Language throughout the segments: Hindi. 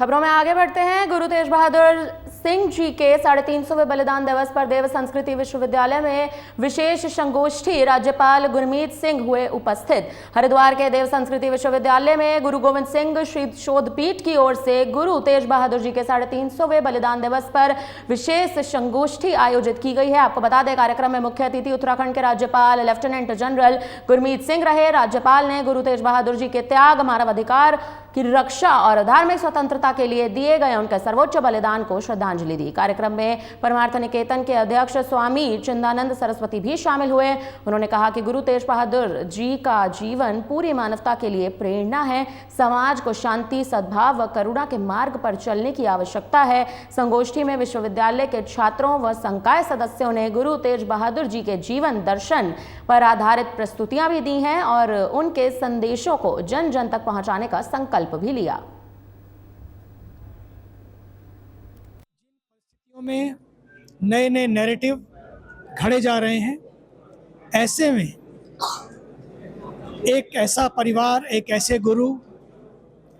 खबरों में आगे बढ़ते हैं। गुरु तेज बहादुर सिंह जी के 350वें बलिदान दिवस पर देव संस्कृति विश्वविद्यालय में विशेष संगोष्ठी राज्यपाल गुरमीत सिंह हुए उपस्थित। हरिद्वार के देव संस्कृति विश्वविद्यालय में गुरु गोविंद सिंह श्री शोधपीठ की ओर से गुरु तेज बहादुर जी के 350वें बलिदान दिवस पर विशेष संगोष्ठी आयोजित की गई है। आपको बता दें, कार्यक्रम में मुख्य अतिथि उत्तराखंड के राज्यपाल लेफ्टिनेंट जनरल गुरमीत सिंह रहे। राज्यपाल ने गुरु तेज बहादुर जी के त्याग, मानवाधिकार की रक्षा और धार्मिक स्वतंत्रता के लिए दिए गए उनके सर्वोच्च बलिदान को श्रद्धांजलि दी। कार्यक्रम में परमार्थ निकेतन के अध्यक्ष स्वामी चिंदानंद सरस्वती भी शामिल हुए। उन्होंने कहा कि गुरु तेज बहादुर जी का जीवन पूरी मानवता के लिए प्रेरणा है। समाज को शांति, सद्भाव व करुणा के मार्ग पर चलने की आवश्यकता है। संगोष्ठी में विश्वविद्यालय के छात्रों व संकाय सदस्यों ने गुरु तेज बहादुर जी के जीवन दर्शन पर आधारित प्रस्तुतियां भी दी हैं और उनके संदेशों को जन जन तक पहुंचाने का संकल्प भी लिया। परिस्थितियों में नए नए नैरेटिव घड़े जा रहे हैं। ऐसे में एक ऐसा परिवार, एक ऐसे गुरु,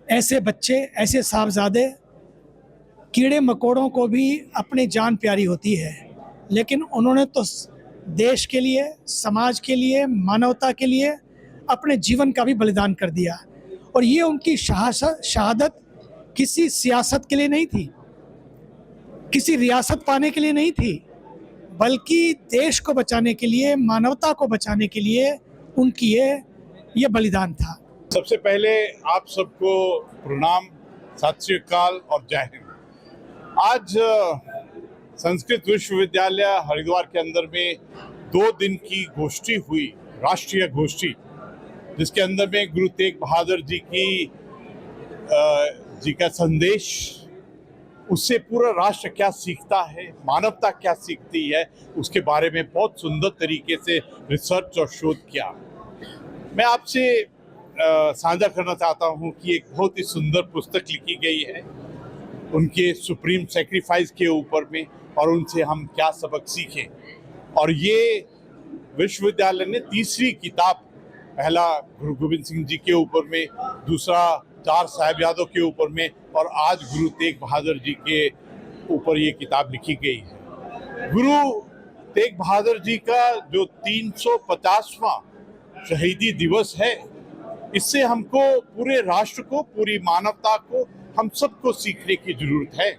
ऐसे बच्चे, ऐसे साहबजादे, कीड़े मकोड़ों को भी अपनी जान प्यारी होती है, लेकिन उन्होंने तो देश के लिए, समाज के लिए, मानवता के लिए अपने जीवन का भी बलिदान कर दिया। और ये उनकी शहादत किसी सियासत के लिए नहीं थी, किसी रियासत पाने के लिए नहीं थी, बल्कि देश को बचाने के लिए, मानवता को बचाने के लिए उनकी ये बलिदान था। सबसे पहले आप सबको प्रणाम, सत श्री अकाल और जय हिंद। आज संस्कृत विश्वविद्यालय हरिद्वार के अंदर में 2 दिन की गोष्ठी हुई, राष्ट्रीय गोष्ठी, जिसके अंदर में गुरु तेग बहादुर जी का संदेश, उससे पूरा राष्ट्र क्या सीखता है, मानवता क्या सीखती है, उसके बारे में बहुत सुंदर तरीके से रिसर्च और शोध किया। मैं आपसे साझा करना चाहता हूं कि एक बहुत ही सुंदर पुस्तक लिखी गई है उनके सुप्रीम सेक्रीफाइस के ऊपर में, और उनसे हम क्या सबक सीखें। और ये विश्वविद्यालय ने 3री किताब, पहला गुरु गोविंद सिंह जी के ऊपर में, दूसरा 4 साहिबजादों के ऊपर में, और आज गुरु तेग बहादुर जी के ऊपर ये किताब लिखी गई है। गुरु तेग बहादुर जी का जो 350वां शहीदी दिवस है, इससे हमको, पूरे राष्ट्र को, पूरी मानवता को, हम सबको सीखने की जरूरत है।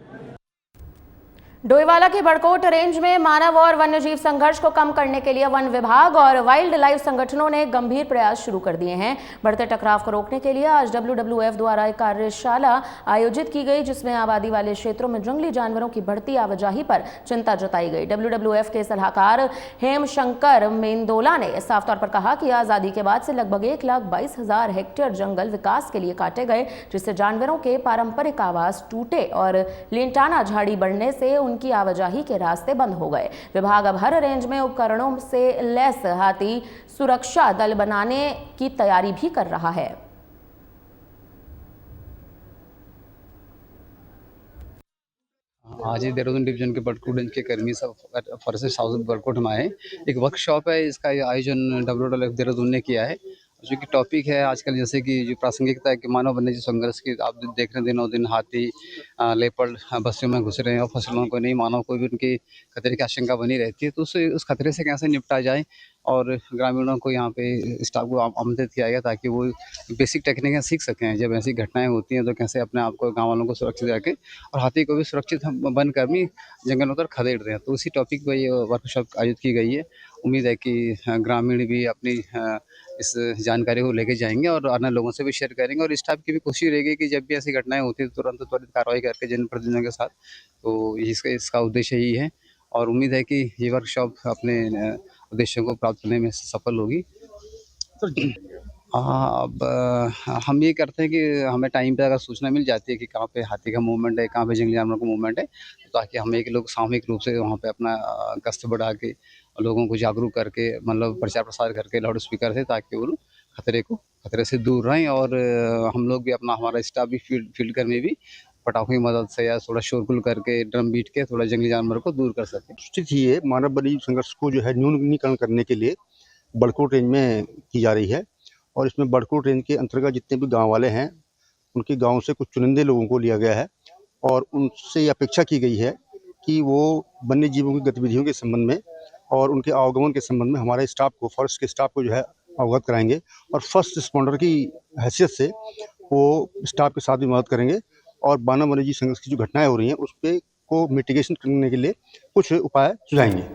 डोईवाला की बड़कोट रेंज में मानव और वन्यजीव संघर्ष को कम करने के लिए वन विभाग और वाइल्ड लाइफ संगठनों ने गंभीर प्रयास शुरू कर दिए हैं। बढ़ते टकराव को रोकने के लिए आज WWF द्वारा एक कार्यशाला आयोजित की गई, जिसमें आबादी वाले क्षेत्रों में जंगली जानवरों की बढ़ती आवाजाही पर चिंता जताई गई। WWF के सलाहकार हेमशंकर मेंदोला ने साफ तौर पर कहा कि आजादी के बाद से लगभग 1,22,000 हेक्टेयर जंगल विकास के लिए काटे गए, जिससे जानवरों के पारंपरिक आवास टूटे और लेंटाना झाड़ी बढ़ने से उनकी आवाजाही के रास्ते बंद हो गए। विभाग अब हर रेंज में उपकरणों से लैस हाथी सुरक्षा दल बनाने की तैयारी भी कर रहा है। आज ही देहरादून डिवीजन के बड़कोट रेंज के कर्मी सब फॉरेस्ट हाउस बड़कोट में आए। एक वर्कशॉप है, इसका आयोजन WWF देहरादून ने किया है, जो कि टॉपिक है आजकल, जैसे कि जो प्रासंगिकता है कि मानव वन्यजीव संघर्ष की। आप देख रहे हैं दिनों दिन हाथी, लेपर्ड बस्तियों में घुस रहे हैं और फसलों को नहीं, मानव को भी उनकी खतरे की आशंका बनी रहती है। तो उस खतरे से कैसे निपटा जाए, और ग्रामीणों को यहाँ पे स्टाफ को आमंत्रित किया गया ताकि वो बेसिक टेक्निकें सीख सकें। जब ऐसी घटनाएं होती हैं तो कैसे अपने आप को, गाँव वालों को सुरक्षित रखें, और हाथी को भी सुरक्षित हम बनकर भी जंगलों पर खदेड़ रहे हैं। तो उसी टॉपिक पर ये वर्कशॉप आयोजित की गई है। उम्मीद है कि ग्रामीण भी अपनी इस जानकारी को लेके जाएंगे और अन्य लोगों से भी शेयर करेंगे, और स्टाफ की भी कोशिश रहेगी कि जब भी ऐसी घटनाएं होती है तो तुरंत त्वरित कार्रवाई करके जनप्रतिनिधियों के साथ। तो इसका उद्देश्य यही है, और उम्मीद है कि ये वर्कशॉप अपने उद्देश्यों को प्राप्त करने में सफल होगी। अब हम ये करते हैं कि हमें टाइम पे अगर सूचना मिल जाती है कि कहाँ पे हाथी का मूवमेंट है, कहाँ पे जंगली जानवरों का मूवमेंट है, तो ताकि हम एक लोग सामूहिक रूप से वहाँ पे अपना गश्त बढ़ा के लोगों को जागरूक करके, मतलब प्रचार प्रसार करके लाउड स्पीकर से, ताकि वो खतरे से दूर रहें। और हम लोग भी हमारा स्टाफ भी फील्ड करने भी पटाखों की मदद से या थोड़ा शोरगुल करके, ड्रम बीट के थोड़ा जंगली जानवरों को दूर कर सकें। स्थिति ही है, मानव वन्यजीव संघर्ष को जो है न्यूनीकरण करने के लिए बड़कोट रेंज में की जा रही है। और इसमें बड़कोट रेंज के अंतर्गत जितने भी गांव वाले हैं उनके गांव से कुछ चुनिंदे लोगों को लिया गया है और उनसे ये अपेक्षा की गई है कि वो वन्य जीवों की गतिविधियों के संबंध में और उनके आवागमन के संबंध में हमारे स्टाफ को, फॉरेस्ट के स्टाफ को जो है अवगत कराएंगे और फर्स्ट रिस्पॉन्डर की हैसियत से वो स्टाफ के साथ भी मदद करेंगे और मानव वन्यजीव संघर्ष की जो घटनाएं हो रही हैं उस पे को मिटिगेशन करने के लिए कुछ उपाय सुझाएंगे।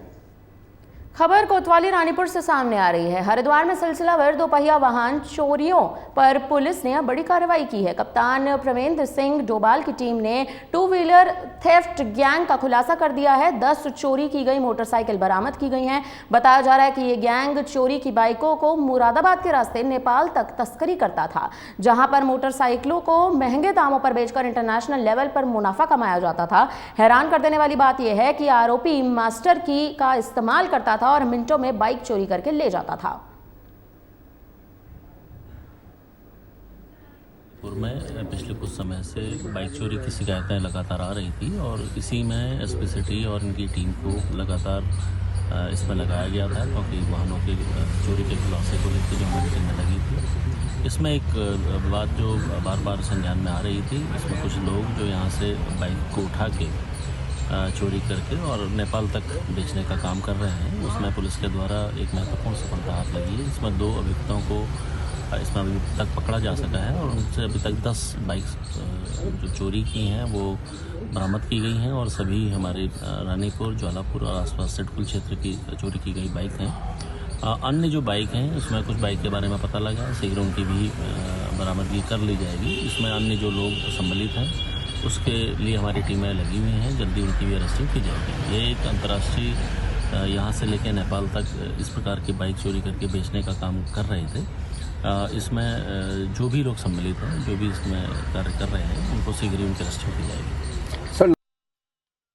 खबर कोतवाली रानीपुर से सामने आ रही है। हरिद्वार में सिलसिलावार दोपहिया वाहन चोरियों पर पुलिस ने बड़ी कार्रवाई की है। कप्तान प्रवेंद्र सिंह डोभाल की टीम ने 2 व्हीलर थेफ्ट गैंग का खुलासा कर दिया है। 10 चोरी की गई मोटरसाइकिल बरामद की गई हैं। बताया जा रहा है कि ये गैंग चोरी की बाइकों को मुरादाबाद के रास्ते नेपाल तक तस्करी करता था, जहां पर मोटरसाइकिलों को महंगे दामों पर बेचकर इंटरनेशनल लेवल पर मुनाफा कमाया जाता था। हैरान कर देने वाली बात यह है कि आरोपी मास्टर की का इस्तेमाल करता था और मिनटों में बाइक चोरी करके ले जाता था। में पिछले कुछ समय से बाइक चोरी की शिकायतें लगातार आ रही थी और इसी में एसपी सिटी और इनकी टीम को लगातार इसमें लगाया गया था, क्योंकि वाहनों के चोरी के खुलासे को लेकर जो हमारी टीम में लगी थी। इसमें एक बात जो बार बार संज्ञान में आ रही थी, इसमें कुछ लोग जो यहाँ से बाइक को उठा के चोरी करके और नेपाल तक बेचने का काम कर रहे हैं। उसमें पुलिस के द्वारा एक महत्वपूर्ण सफलता हाथ लगी है। इसमें 2 अभियुक्तों को इसमें अभी तक पकड़ा जा सका है और उनसे अभी तक 10 बाइक्स जो चोरी की हैं वो बरामद की गई हैं और सभी हमारे रानीपुर, ज्वालापुर और आसपास सिडकुल क्षेत्र की चोरी की गई बाइक हैं। अन्य जो बाइक हैं उसमें कुछ बाइक के बारे में पता लगा, शीघ्र उनकी भी बरामदगी कर ली जाएगी। इसमें अन्य जो लोग सम्मिलित हैं उसके लिए हमारी टीमें लगी हुई हैं, जल्दी उनकी भी अरेस्टिंग की जाएगी। ये एक अंतर्राष्ट्रीय यहाँ से लेकर नेपाल तक इस प्रकार की बाइक चोरी करके बेचने का काम कर रहे थे। इसमें जो भी लोग सम्मिलित हैं, जो भी इसमें कार्य कर रहे हैं, उनको शीघ्र उनकी अरेस्टिंग की जाएगी।